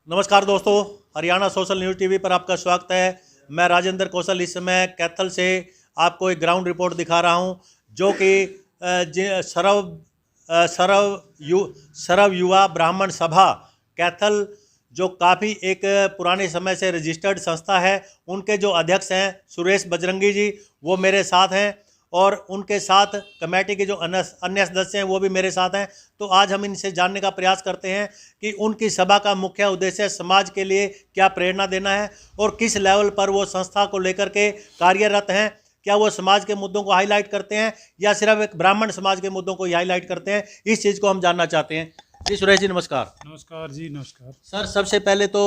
नमस्कार दोस्तों, Haryana social news TV पर आपका स्वागत है। मैं राजेंद्र कौशल इस समय कैथल से आपको एक ग्राउंड रिपोर्ट दिखा रहा हूं, जो कि सरव युवा ब्राह्मण सभा कैथल, जो काफ़ी एक पुराने समय से रजिस्टर्ड संस्था है, उनके जो अध्यक्ष हैं सुरेश बजरंगी जी, वो मेरे साथ हैं और उनके साथ कमेटी के जो अन्य सदस्य हैं वो भी मेरे साथ हैं। तो आज हम इनसे जानने का प्रयास करते हैं कि उनकी सभा का मुख्य उद्देश्य समाज के लिए क्या प्रेरणा देना है और किस लेवल पर वो संस्था को लेकर के कार्यरत हैं। क्या वो समाज के मुद्दों को हाईलाइट करते हैं या सिर्फ एक ब्राह्मण समाज के मुद्दों को ही हाईलाइट करते हैं, इस चीज़ को हम जानना चाहते हैं। जी सुरेश जी, नमस्कार। नमस्कार जी, नमस्कार सर, सबसे पहले तो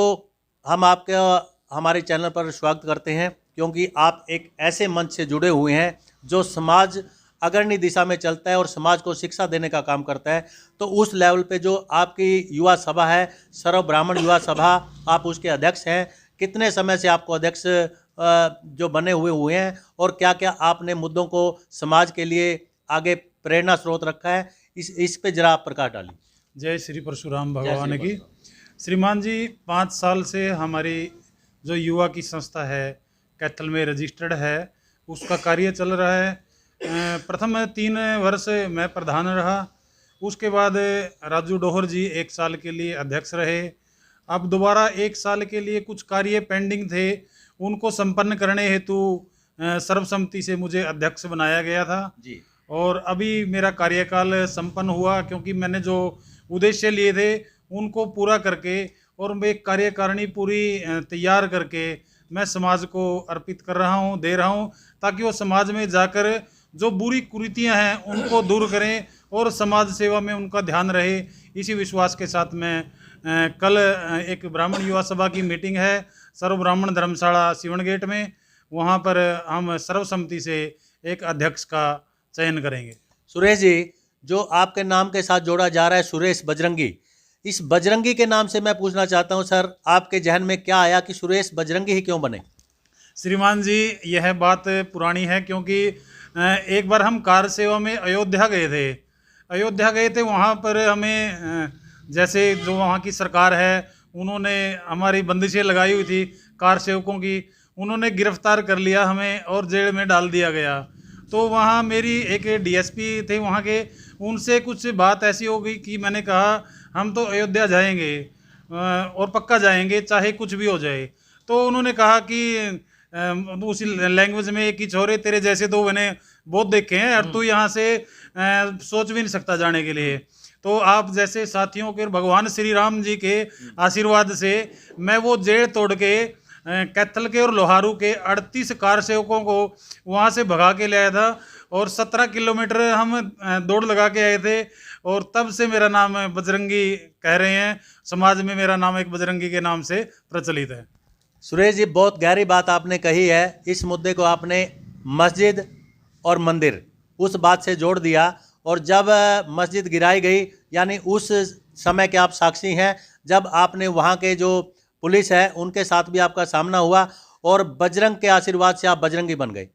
हम आपका हमारे चैनल पर स्वागत करते हैं, क्योंकि आप एक ऐसे मंच से जुड़े हुए हैं जो समाज अग्रणी दिशा में चलता है और समाज को शिक्षा देने का काम करता है। तो उस लेवल पे जो आपकी युवा सभा है, सर्व ब्राह्मण युवा सभा, आप उसके अध्यक्ष हैं। कितने समय से आपको अध्यक्ष जो बने हुए हैं और क्या क्या आपने मुद्दों को समाज के लिए आगे प्रेरणा स्रोत रखा है, इस पे जरा आप प्रकाश डालिए। जय श्री परशुराम भगवान की। श्रीमान जी, 5 साल से हमारी जो युवा की संस्था है कैथल में रजिस्टर्ड है, उसका कार्य चल रहा है। प्रथम 3 वर्ष मैं प्रधान रहा, उसके बाद राजू डोहर जी 1 साल के लिए अध्यक्ष रहे। अब दोबारा 1 साल के लिए कुछ कार्य पेंडिंग थे, उनको संपन्न करने हेतु सर्वसम्मति से मुझे अध्यक्ष बनाया गया था जी। और अभी मेरा कार्यकाल संपन्न हुआ, क्योंकि मैंने जो उद्देश्य लिए थे उनको पूरा करके और मैं एक कार्यकारिणी पूरी तैयार करके मैं समाज को अर्पित कर रहा हूँ, दे रहा हूँ, ताकि वो समाज में जाकर जो बुरी कुरीतियाँ हैं उनको दूर करें और समाज सेवा में उनका ध्यान रहे। इसी विश्वास के साथ मैं कल एक ब्राह्मण युवा सभा की मीटिंग है सर्व ब्राह्मण धर्मशाला सिवन गेट में, वहाँ पर हम सर्वसम्मति से एक अध्यक्ष का चयन करेंगे। सुरेश जी, जो आपके नाम के साथ जोड़ा जा रहा है सुरेश बजरंगी, इस बजरंगी के नाम से मैं पूछना चाहता हूं सर, आपके जहन में क्या आया कि सुरेश बजरंगी ही क्यों बने? श्रीमान जी, यह बात पुरानी है, क्योंकि एक बार हम कार सेवा में अयोध्या गए थे। वहाँ पर हमें जैसे जो वहाँ की सरकार है उन्होंने हमारी बंदिशें लगाई हुई थी कार सेवकों की, उन्होंने गिरफ्तार कर लिया हमें और जेल में डाल दिया गया। तो वहाँ मेरी एक डीएसपी थे वहाँ के, उनसे कुछ बात ऐसी हो गई कि मैंने कहा हम तो अयोध्या जाएंगे और पक्का जाएंगे, चाहे कुछ भी हो जाए। तो उन्होंने कहा कि उसी लैंग्वेज में कि छोरे तेरे जैसे तो मैंने बहुत देखे हैं और तू यहाँ से सोच भी नहीं सकता जाने के लिए। तो आप जैसे साथियों के भगवान श्री राम जी के आशीर्वाद से मैं वो जेल तोड़ के कैथल के और लोहारू के 38 कार सेवकों को वहाँ से भगा के लाया था और 17 किलोमीटर हम दौड़ लगा के आए थे और तब से मेरा नाम बजरंगी कह रहे हैं। समाज में मेरा नाम एक बजरंगी के नाम से प्रचलित है। सुरेश जी, बहुत गहरी बात आपने कही है। इस मुद्दे को आपने मस्जिद और मंदिर उस बात से जोड़ दिया, और जब मस्जिद गिराई गई, यानी उस समय के आप साक्षी हैं जब आपने वहाँ के जो पुलिस है उनके साथ भी आपका सामना हुआ और बजरंग के आशीर्वाद से आप बजरंगी बन गए।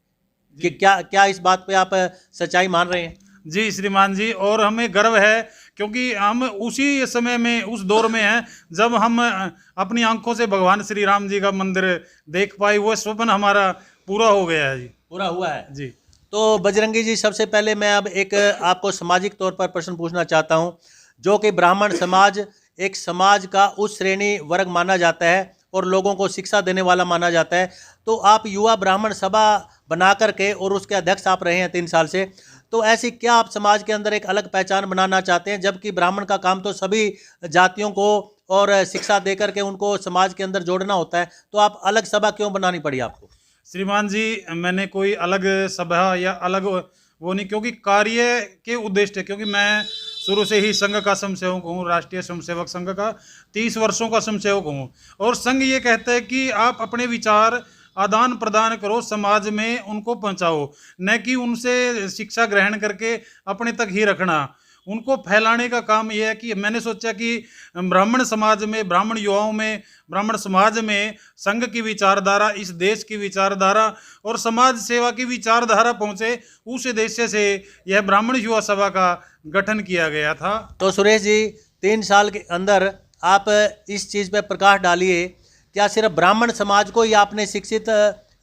कि क्या इस बात पे आप सच्चाई मान रहे हैं? जी श्रीमान जी, और हमें गर्व है, क्योंकि हम उसी समय में उस दौर में हैं जब हम अपनी आंखों से भगवान श्री राम जी का मंदिर देख पाए। वो स्वप्न हमारा पूरा हो गया है जी। पूरा हुआ है जी। तो बजरंगी जी, सबसे पहले मैं अब एक आपको सामाजिक तौर पर प्रश्न पूछना चाहता हूं, जो कि ब्राह्मण समाज एक समाज का उस श्रेणी वर्ग माना जाता है और लोगों को शिक्षा देने वाला माना जाता है। तो आप युवा ब्राह्मण सभा बना करके और उसके अध्यक्ष आप रहे हैं 3 साल से, तो ऐसी क्या आप समाज के अंदर एक अलग पहचान बनाना चाहते हैं, जबकि ब्राह्मण का काम तो सभी जातियों को और शिक्षा दे करके उनको समाज के अंदर जोड़ना होता है, तो आप अलग सभा क्यों बनानी पड़ी आपको? श्रीमान जी, मैंने कोई अलग सभा या अलग वो नहीं, क्योंकि कार्य के उद्देश्य, क्योंकि मैं शुरू से ही संघ का स्वयंसेवक हूँ, राष्ट्रीय स्वयंसेवक संघ का 30 वर्षों का स्वयंसेवक हूँ, और संघ ये कहता है कि आप अपने विचार आदान प्रदान करो, समाज में उनको पहुँचाओ, न कि उनसे शिक्षा ग्रहण करके अपने तक ही रखना। उनको फैलाने का काम यह है कि मैंने सोचा कि ब्राह्मण समाज में, ब्राह्मण युवाओं में, ब्राह्मण समाज में संघ की विचारधारा, इस देश की विचारधारा और समाज सेवा की विचारधारा पहुंचे, उस उद्देश्य से यह ब्राह्मण युवा सभा का गठन किया गया था। तो सुरेश जी, 3 साल के अंदर आप इस चीज़ पे प्रकाश डालिए, क्या सिर्फ ब्राह्मण समाज को ही आपने शिक्षित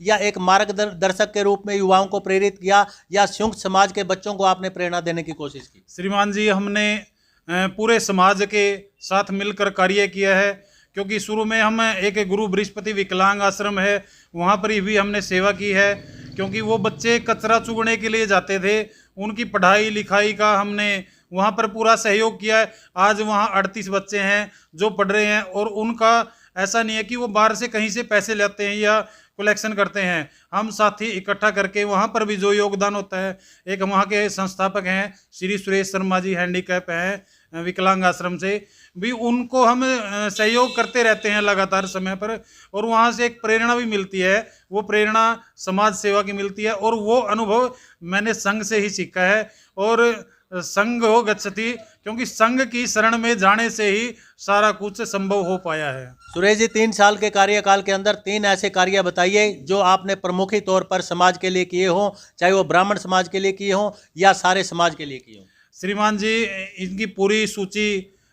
या एक मार्गदर्शक के रूप में युवाओं को प्रेरित किया, या संयुक्त समाज के बच्चों को आपने प्रेरणा देने की कोशिश की? श्रीमान जी, हमने पूरे समाज के साथ मिलकर कार्य किया है, क्योंकि शुरू में हम एक गुरु बृहस्पति विकलांग आश्रम है, वहाँ पर भी हमने सेवा की है, क्योंकि वो बच्चे कचरा चुगने के लिए जाते थे, उनकी पढ़ाई लिखाई का हमने वहाँ पर पूरा सहयोग किया है। आज वहाँ 38 बच्चे हैं जो पढ़ रहे हैं, और उनका ऐसा नहीं है कि वो बाहर से कहीं से पैसे लेते हैं या कलेक्शन करते हैं। हम साथी इकट्ठा करके वहाँ पर भी जो योगदान होता है, एक वहाँ के संस्थापक हैं श्री सुरेश शर्मा जी, हैंडीकैप हैं विकलांग आश्रम से, भी उनको हम सहयोग करते रहते हैं लगातार समय पर, और वहाँ से एक प्रेरणा भी मिलती है। वो प्रेरणा समाज सेवा की मिलती है, और वो अनुभव मैंने संघ से ही सीखा है। और संघ हो गच्छति, क्योंकि संघ की शरण में जाने से ही सारा कुछ संभव हो पाया है। सुरेश जी, 3 साल के कार्यकाल के अंदर 3 ऐसे कार्य बताइए जो आपने प्रमुखी तौर पर समाज के लिए किए हों, चाहे वो ब्राह्मण समाज के लिए किए हों या सारे समाज के लिए किए हों। श्रीमान जी, इनकी पूरी सूची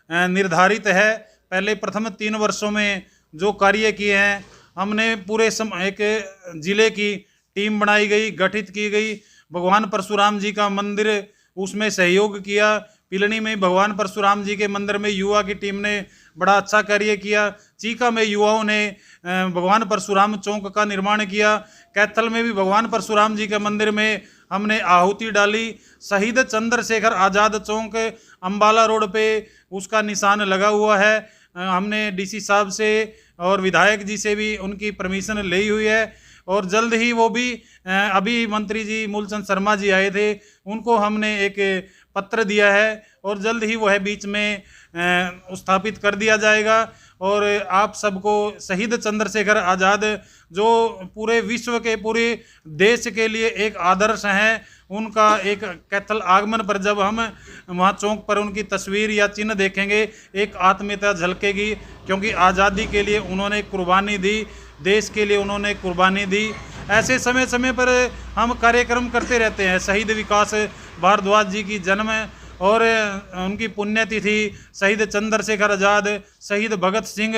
निर्धारित है। पहले प्रथम 3 वर्षों में जो कार्य किए हैं, हमने पूरे एक जिले की टीम बनाई गई, गठित की गई। भगवान परशुराम जी का मंदिर, उसमें सहयोग किया। पिलनी में भगवान परशुराम जी के मंदिर में युवा की टीम ने बड़ा अच्छा कार्य किया। चीका में युवाओं ने भगवान परशुराम चौक का निर्माण किया। कैथल में भी भगवान परशुराम जी के मंदिर में हमने आहुति डाली। शहीद चंद्रशेखर आज़ाद चौक अंबाला रोड पे उसका निशान लगा हुआ है। हमने डीसी साहब से और विधायक जी से भी उनकी परमिशन ली हुई है, और जल्द ही वो भी अभी मंत्री जी मूलचंद शर्मा जी आए थे, उनको हमने एक पत्र दिया है, और जल्द ही वह बीच में स्थापित कर दिया जाएगा। और आप सबको शहीद चंद्रशेखर आज़ाद, जो पूरे विश्व के, पूरे देश के लिए एक आदर्श हैं, उनका एक कैथल आगमन पर जब हम वहाँ चौक पर उनकी तस्वीर या चिन्ह देखेंगे, एक आत्मीयता झलकेगी, क्योंकि आज़ादी के लिए उन्होंने कुर्बानी दी, देश के लिए उन्होंने कुर्बानी दी। ऐसे समय समय पर हम कार्यक्रम करते रहते हैं। शहीद विकास भारद्वाज जी की जन्म और उनकी पुण्यतिथि, शहीद चंद्रशेखर आज़ाद, शहीद भगत सिंह,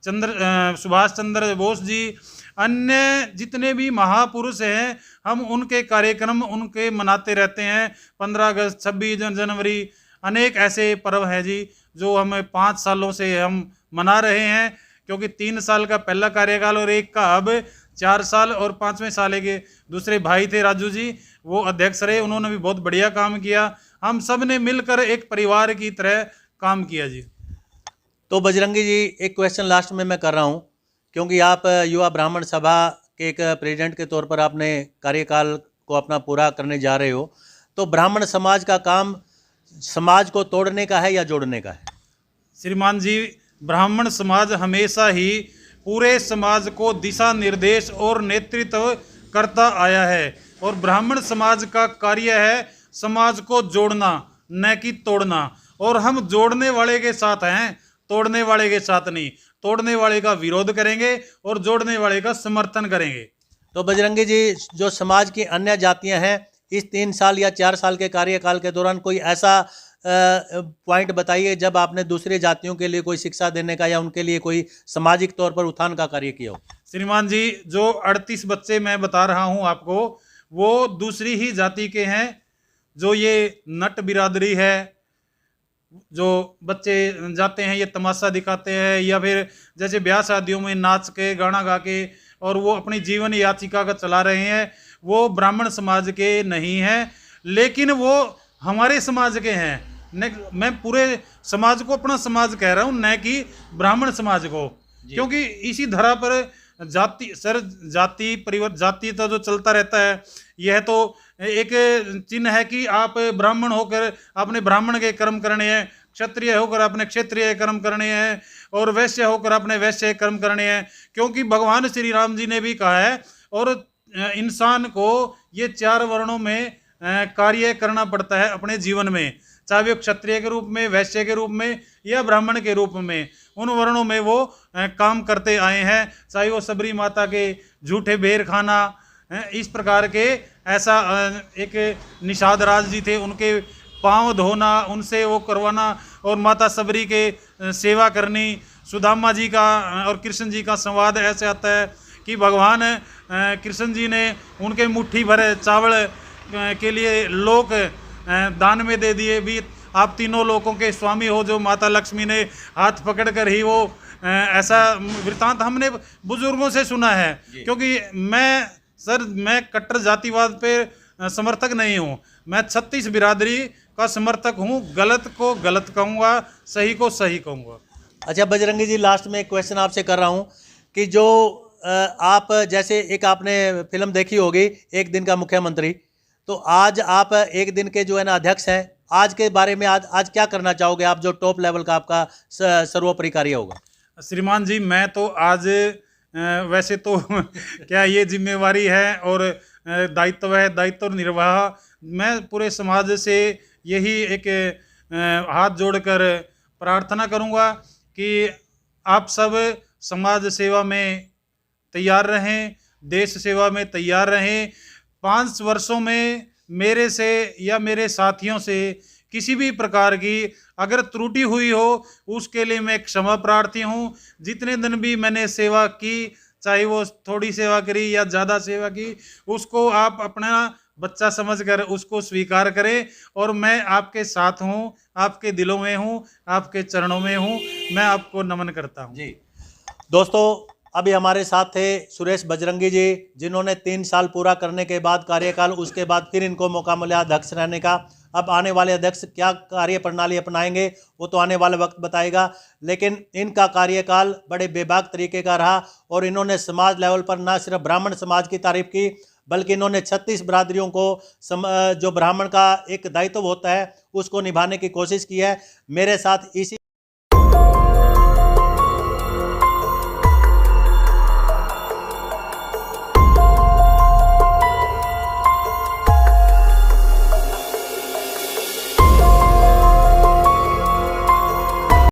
सुभाष चंद्र बोस जी, अन्य जितने भी महापुरुष हैं, हम उनके कार्यक्रम उनके मनाते रहते हैं। 15 अगस्त, 26 जनवरी, अनेक ऐसे पर्व हैं जी जो हम 5 सालों से हम मना रहे हैं, क्योंकि 3 साल का पहला कार्यकाल और एक का अब 4 साल, और 5वें साल के दूसरे भाई थे राजू जी, वो अध्यक्ष रहे, उन्होंने भी बहुत बढ़िया काम किया। हम सब ने मिलकर एक परिवार की तरह काम किया जी। तो बजरंगी जी, एक क्वेश्चन लास्ट में मैं कर रहा हूँ, क्योंकि आप युवा ब्राह्मण सभा के एक प्रेसिडेंट के तौर पर आपने कार्यकाल को अपना पूरा करने जा रहे हो, तो ब्राह्मण समाज का काम समाज को तोड़ने का है या जोड़ने का है? श्रीमान जी, ब्राह्मण समाज हमेशा ही पूरे समाज को दिशा निर्देश और नेतृत्व करता आया है, और ब्राह्मण समाज का कार्य है समाज को जोड़ना, न कि तोड़ना। और हम जोड़ने वाले के साथ हैं, तोड़ने वाले के साथ नहीं। तोड़ने वाले का विरोध करेंगे और जोड़ने वाले का समर्थन करेंगे। तो बजरंगी जी, जो समाज की अन्य जातियां हैं, इस 3 साल या 4 साल के कार्यकाल के दौरान कोई ऐसा पॉइंट बताइए जब आपने दूसरी जातियों के लिए कोई शिक्षा देने का या उनके लिए कोई सामाजिक तौर पर उत्थान का कार्य किया हो। श्रीमान जी, जो 38 बच्चे मैं बता रहा हूं आपको, वो दूसरी ही जाति के हैं। जो ये नट बिरादरी है, जो बच्चे जाते हैं ये तमाशा दिखाते हैं, या फिर जैसे ब्याह शादियों में नाच के गाना गा के और वो अपनी जीवन याचिका का चला रहे हैं, वो ब्राह्मण समाज के नहीं हैं, लेकिन वो हमारे समाज के हैं। मैं पूरे समाज को अपना समाज कह रहा हूँ, न कि ब्राह्मण समाज को, क्योंकि इसी धरा पर जाति तो जो चलता रहता है, यह तो एक चिन्ह है कि आप ब्राह्मण होकर आपने ब्राह्मण के कर्म करने हैं, क्षत्रिय होकर आपने क्षत्रिय कर्म करने हैं, और वैश्य होकर आपने वैश्य कर्म करने हैं, क्योंकि भगवान श्री राम जी ने भी कहा है, और इंसान को ये 4 वर्णों में कार्य करना पड़ता है अपने जीवन में, चाहे वो क्षत्रिय के रूप में, वैश्य के रूप में या ब्राह्मण के रूप में। उन वर्णों में वो काम करते आए हैं, चाहे वो सबरी माता के झूठे बेर खाना, इस प्रकार के, ऐसा एक निषाद राज जी थे, उनके पाँव धोना, उनसे वो करवाना और माता सबरी के सेवा करनी। सुदामा जी का और कृष्ण जी का संवाद ऐसे आता है कि भगवान कृष्ण जी ने उनके मुट्ठी भर चावल के लिए लोक दान में दे दिए भी। आप तीनों लोकों के स्वामी हो, जो माता लक्ष्मी ने हाथ पकड़ कर ही वो ऐसा वृतांत हमने बुजुर्गों से सुना है। क्योंकि मैं कट्टर जातिवाद पे समर्थक नहीं हूँ, मैं 36 बिरादरी का समर्थक हूँ। गलत को गलत कहूँगा, सही को सही कहूँगा। अच्छा बजरंगी जी, लास्ट में एक क्वेश्चन आपसे कर रहा हूँ कि जो आप जैसे एक आपने फिल्म देखी होगी एक दिन का मुख्यमंत्री, तो आज आप एक दिन के जो है ना अध्यक्ष हैं, आज के बारे में आज क्या करना चाहोगे आप, जो टॉप लेवल का आपका सर्वोपरि कार्य होगा? श्रीमान जी, मैं तो आज वैसे तो क्या ये जिम्मेवारी है और दायित्व है, दायित्व निर्वाह मैं पूरे समाज से यही एक हाथ जोड़कर प्रार्थना करूंगा कि आप सब समाज सेवा में तैयार रहें, देश सेवा में तैयार रहें। 5 वर्षों में मेरे से या मेरे साथियों से किसी भी प्रकार की अगर त्रुटि हुई हो, उसके लिए मैं क्षमा प्रार्थी हूँ। जितने दिन भी मैंने सेवा की, चाहे वो थोड़ी सेवा करी या ज़्यादा सेवा की, उसको आप अपना बच्चा समझकर उसको स्वीकार करें। और मैं आपके साथ हूँ, आपके दिलों में हूँ, आपके चरणों में हूँ। मैं आपको नमन करता हूँ। जी दोस्तों, अभी हमारे साथ थे सुरेश बजरंगी जी, जिन्होंने 3 साल पूरा करने के बाद कार्यकाल, उसके बाद फिर इनको मौका मिला अध्यक्ष रहने का। अब आने वाले अध्यक्ष क्या कार्य प्रणाली अपनाएंगे वो तो आने वाला वक्त बताएगा, लेकिन इनका कार्यकाल बड़े बेबाक तरीके का रहा और इन्होंने समाज लेवल पर न सिर्फ ब्राह्मण समाज की तारीफ की, बल्कि इन्होंने 36 बिरादरियों को जो ब्राह्मण का एक दायित्व होता है उसको निभाने की कोशिश की है। मेरे साथ इसी